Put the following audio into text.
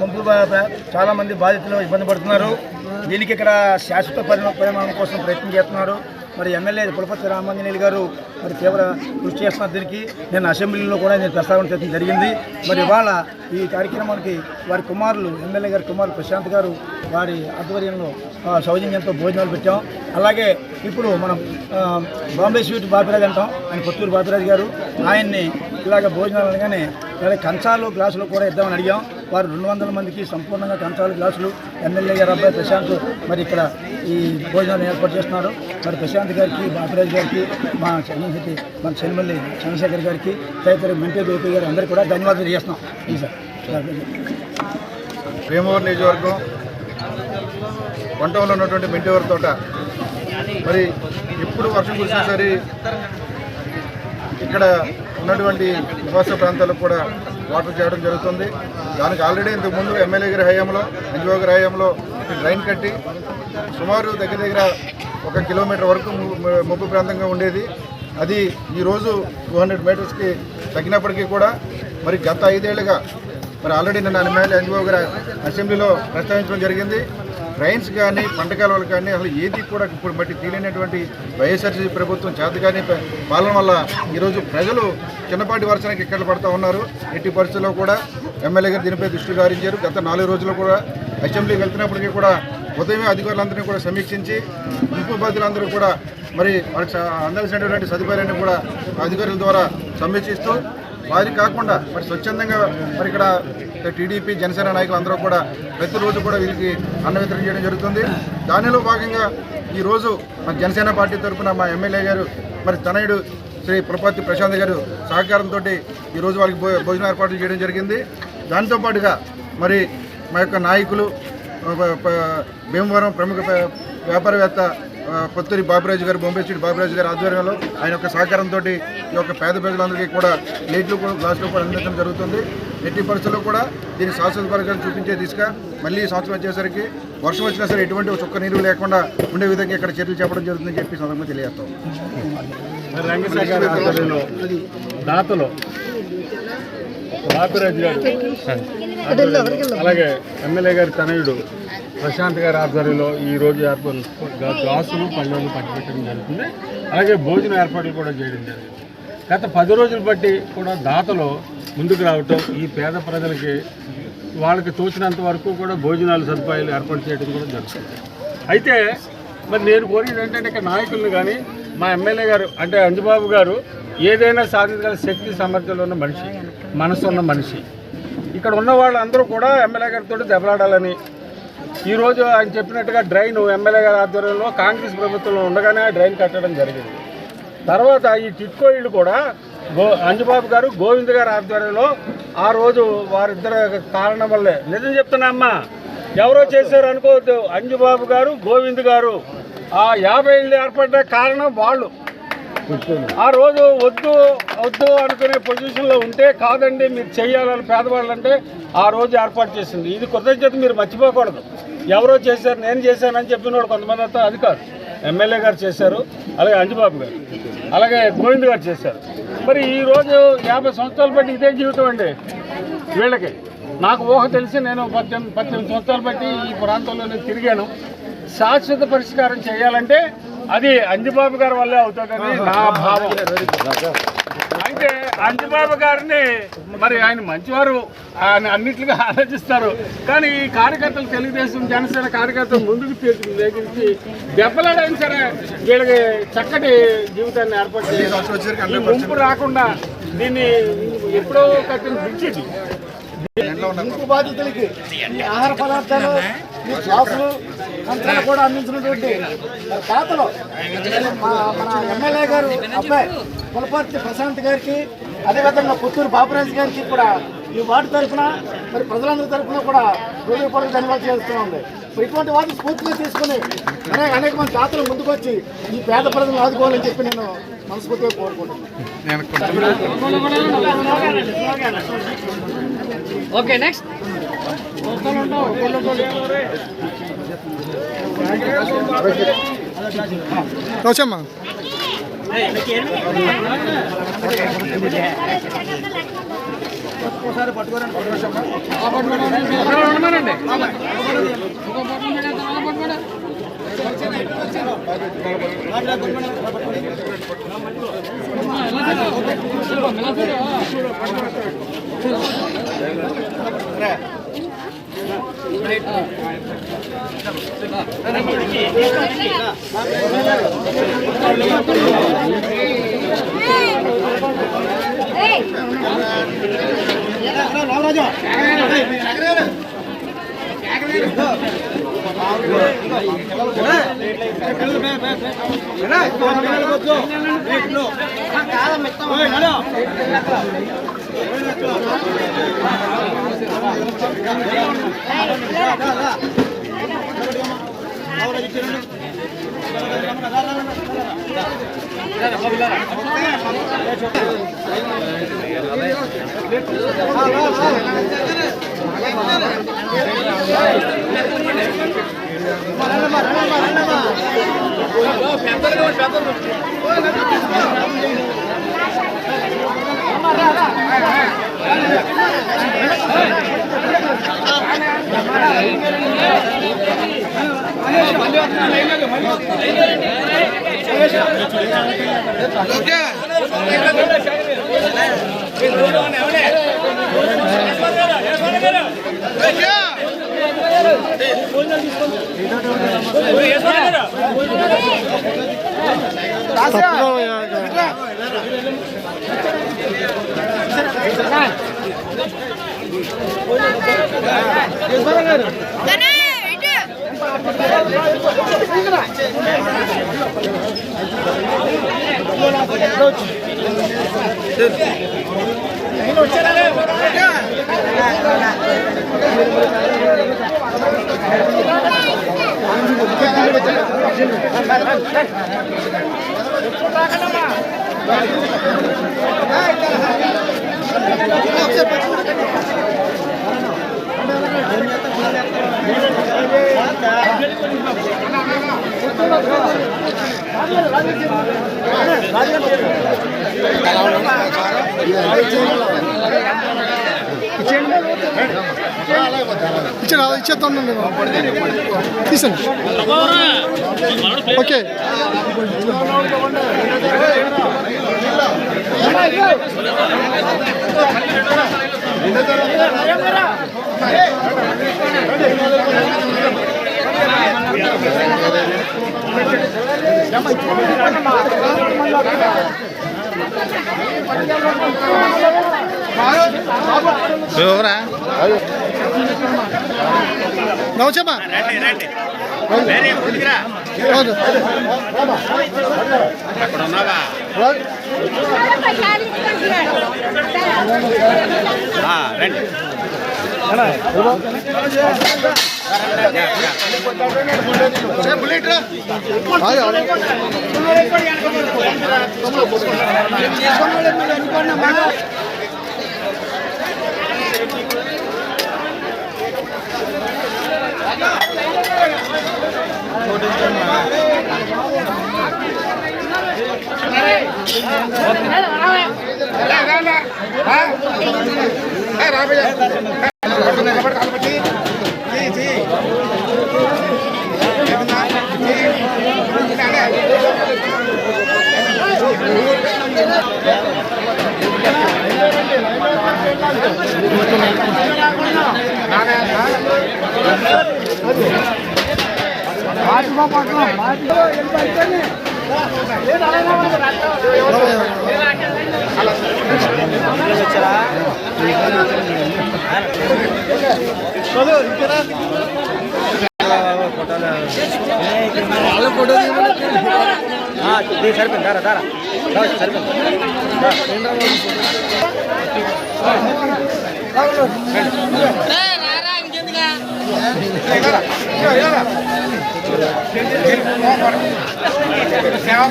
ముంపు చాలామంది బాధితులు ఇబ్బంది పడుతున్నారు. దీనికి ఇక్కడ శాశ్వత పరిమాణం కోసం ప్రయత్నం చేస్తున్నారు. మరి ఎమ్మెల్యే పులపర్తి రామాంజనేయులు గారు మరి తీవ్ర కృషి చేస్తున్నారు. దీనికి నేను అసెంబ్లీలో కూడా నేను ప్రస్తావన చేయడం జరిగింది. మరి ఇవాళ ఈ కార్యక్రమానికి వారి కుమారులు ఎమ్మెల్యే గారి కుమారులు ప్రశాంత్ గారు వారి ఆధ్వర్యంలో సౌజన్యంతో భోజనాలు పెట్టాం. అలాగే ఇప్పుడు మనం బాంబే స్వీట్ బాపిరాజు అంటాం, ఆయన కొత్తూరు బాపిరాజు గారు, ఆయన్ని ఇలాగ భోజనాలు అనగానే అలాగే కంచాలు గ్లాసులు కూడా ఇద్దామని అడిగాం. వారు 200 మందికి సంపూర్ణంగా కంచాలు గ్లాసులు ఎమ్మెల్యే గారు అబ్బాయి ప్రశాంత్ మరి ఇక్కడ ఈ భోజనాలు ఏర్పాటు చేస్తున్నారు. మరి ప్రశాంత్ గారికి, బాపిరాజు గారికి, మా చెన్మల్లి చంద్రశేఖర్ గారికి, తదితర మెంటే గోపి గారు అందరికీ కూడా ధన్యవాదాలు చేస్తున్నాం. సార్ భీమవరం నియోజకవర్గం వంటంలో ఉన్నటువంటి మెంటివర్ తోట మరి ఎప్పుడు వర్షం కురిసేసరి ఇక్కడ ఉన్నటువంటి నివాస ప్రాంతాలకు కూడా వాటర్ చేయడం జరుగుతుంది. దానికి ఆల్రెడీ ఇంతకుముందు ఎమ్మెల్యే గారి హయాంలో, అంజబాబు గారి హయాంలో డ్రైన్ కట్టి సుమారు దగ్గర 1 కిలోమీటర్ వరకు ముప్పు ప్రాంతంగా ఉండేది. అది ఈరోజు 200 మీటర్స్కి తగ్గినప్పటికీ కూడా మరి గత 5 ఏళ్ళుగా మరి ఆల్రెడీ నిన్న ఎమ్మెల్యే అంజబాబు గారు అసెంబ్లీలో ప్రస్తావించడం జరిగింది. డ్రైన్స్ కానీ పంట కాలువలు కానీ అసలు ఏది కూడా ఇప్పుడు బట్టి తీయలేనటువంటి వైఎస్ఆర్సీపీ ప్రభుత్వం చేతగాని పాలన వల్ల ఈరోజు ప్రజలు చిన్నపాటి వర్షానికి ఇక్కడ పడుతూ ఉన్నారు. ఎట్టి పరిస్థితుల్లో కూడా ఎమ్మెల్యే గారు దీనిపై దృష్టి సారించారు. గత 4 రోజులు కూడా అసెంబ్లీకి వెళ్తున్నప్పటికీ కూడా ఉదయమే అధికారులందరినీ కూడా సమీక్షించి ముంపు బాధితులందరూ కూడా మరి వాళ్ళకి అందాల్సినటువంటి సదుపాయాలన్నీ కూడా అధికారుల ద్వారా సమీక్షిస్తూ వారి కాకుండా మరి స్వచ్ఛందంగా మరి ఇక్కడ టీడీపీ జనసేన నాయకులు అందరూ కూడా ప్రతిరోజు కూడా వీరికి అన్న వితరణ చేయడం జరుగుతుంది. దానిలో భాగంగా ఈరోజు మన జనసేన పార్టీ తరఫున మా ఎమ్మెల్యే గారు మరి తనయుడు శ్రీ పులపర్తి ప్రశాంత్ గారు సహకారంతో ఈరోజు వాళ్ళకి భోజన ఏర్పాట్లు చేయడం జరిగింది. దాంతోపాటుగా మరి మా యొక్క నాయకులు భీమవరం ప్రముఖ వ్యాపారవేత్త కొత్తూరి బాపిరాజు గారు, బాంబే స్వీట్ బాపిరాజు గారి ఆధ్వర్యంలో ఆయన యొక్క సహకారంతో ఈ యొక్క పేద ప్రజలందరికీ కూడా ప్లేట్లు కూడా గ్లాసులు కూడా అందించడం జరుగుతుంది. ఎట్టి పరిస్థితుల్లో కూడా దీన్ని శాశ్వత పరికరం చూపించే దిశగా మళ్ళీ ఈ సంవత్సరం వచ్చేసరికి వర్షం వచ్చినా సరే ఎటువంటి చుక్క నీరు లేకుండా ఉండే విధంగా ఇక్కడ చర్యలు చేపట్టడం జరుగుతుందని చెప్పి సందర్భంగా తెలియజేస్తాం. దాతలో బాపిరాజు గారు అలాగే ఎమ్మెల్యే గారి తనయుడు ప్రశాంత్ గారి ఆధ్వర్యంలో ఈరోజు గ్లాసులు పళ్ళను పట్టుబెట్టడం జరుగుతుంది. అలాగే భోజన ఏర్పాట్లు కూడా చేయడం జరిగింది. గత 10 రోజులు బట్టి కూడా దాతలు ముందుకు రావటం, ఈ పేద ప్రజలకి వాళ్ళకి తోచినంత వరకు కూడా భోజనాలు సదుపాయాలు ఏర్పాటు చేయడం కూడా జరుగుతుంది. అయితే మరి నేను కోరేది ఏంటంటే ఇక్కడ నాయకులను కానీ మా ఎమ్మెల్యే గారు అంటే అంజబాబు గారు ఏదైనా సాధించగల శక్తి సామర్థ్యాలు ఉన్న మనిషి, మనసు ఉన్న మనిషి. ఇక్కడ ఉన్న వాళ్ళందరూ కూడా ఎమ్మెల్యే గారితో దెబ్బలాడాలని ఈరోజు ఆయన చెప్పినట్టుగా డ్రైన్ ఎమ్మెల్యే గారి ఆధ్వర్యంలో కాంగ్రెస్ ప్రభుత్వంలో ఉండగానే డ్రైన్ కట్టడం జరిగింది. తర్వాత ఈ టిట్కో ఇళ్ళు కూడా అంజబాబు గారు, గోవింద్ గారి ఆధ్వర్యంలో ఆ రోజు వారిద్దరు కారణం వల్లే, నిజం చెప్తున్నా అమ్మా, ఎవరో చేశారు అనుకోవద్దు, అంజబాబు గారు, గోవింద్ గారు ఆ 50 ఇళ్ళు ఏర్పడ్డ కారణం వాళ్ళు. ఆ రోజు వద్దు వద్దు అనుకునే పొజిషన్లో ఉంటే కాదండి మీరు చెయ్యాలని పేదవాళ్ళంటే ఆ రోజు ఏర్పాటు చేసింది. ఇది కృతజ్ఞత మీరు మర్చిపోకూడదు. ఎవరో చేశారు, నేను చేశానని చెప్పినోడు కొంతమంది అంతా అది కాదు. ఎమ్మెల్యే గారు చేశారు, అలాగే అంజబాబు గారు, అలాగే గోవింద్ గారు చేశారు. మరి ఈరోజు 50 సంవత్సరాలు బట్టి ఇదే జీవితం అండి వీళ్ళకి. నాకు ఊహ తెలిసి నేను 18 సంవత్సరాలు బట్టి ఈ ప్రాంతంలో తిరిగాను. శాశ్వత పరిష్కారం చేయాలంటే అది అంజబాబు గారి వల్లే అవుతుందని నా భావం. అయితే అంజబాబు గారిని మరి ఆయన మంచివారు, ఆయన అన్నింటిగా ఆలోచిస్తారు. కానీ ఈ కార్యకర్తలు, తెలుగుదేశం జనసేన కార్యకర్తలు ముందుకు లేగించి దెబ్బలాడైనా సరే వీళ్ళకి చక్కటి జీవితాన్ని ఏర్పాటు చేయాలి. ముంపు రాకుండా దీన్ని ఎప్పుడో కట్టిన బ్రిడ్జి ముంపు బాధితులకి ఈ ఆహార పదార్థాలు, ఈ గ్లాసులు, కంచాలు కూడా అందించినటువంటి దాతలు మన ఎమ్మెల్యే గారు అబ్బాయి పులపర్తి ప్రశాంత్ గారికి, అదేవిధంగా కొత్తూరు బాపిరాజు గారికి కూడా ఈ వార్డు తరఫున మరి ప్రజలందరి తరఫున కూడా హృదయపూర్వక ధన్యవాదాలు చేస్తూ ఉంది. ఇటువంటి వాటిని స్ఫూర్తిగా తీసుకుని అనేక మంది దాతలు ముందుకు వచ్చి ఈ పేద ప్రజలను ఆదుకోవాలని చెప్పి నేను మనస్ఫూర్తిగా కోరుకుంటున్నాను. ఓకే, నెక్స్ట్ వచ్చమ్మా. ఒకసారి పట్టుకోరండి. రామరాజు ఇచ్చేద్దాం తీసండి. ఓకే నవ్వుచమ్మా సరిపోయింది దారా సేవ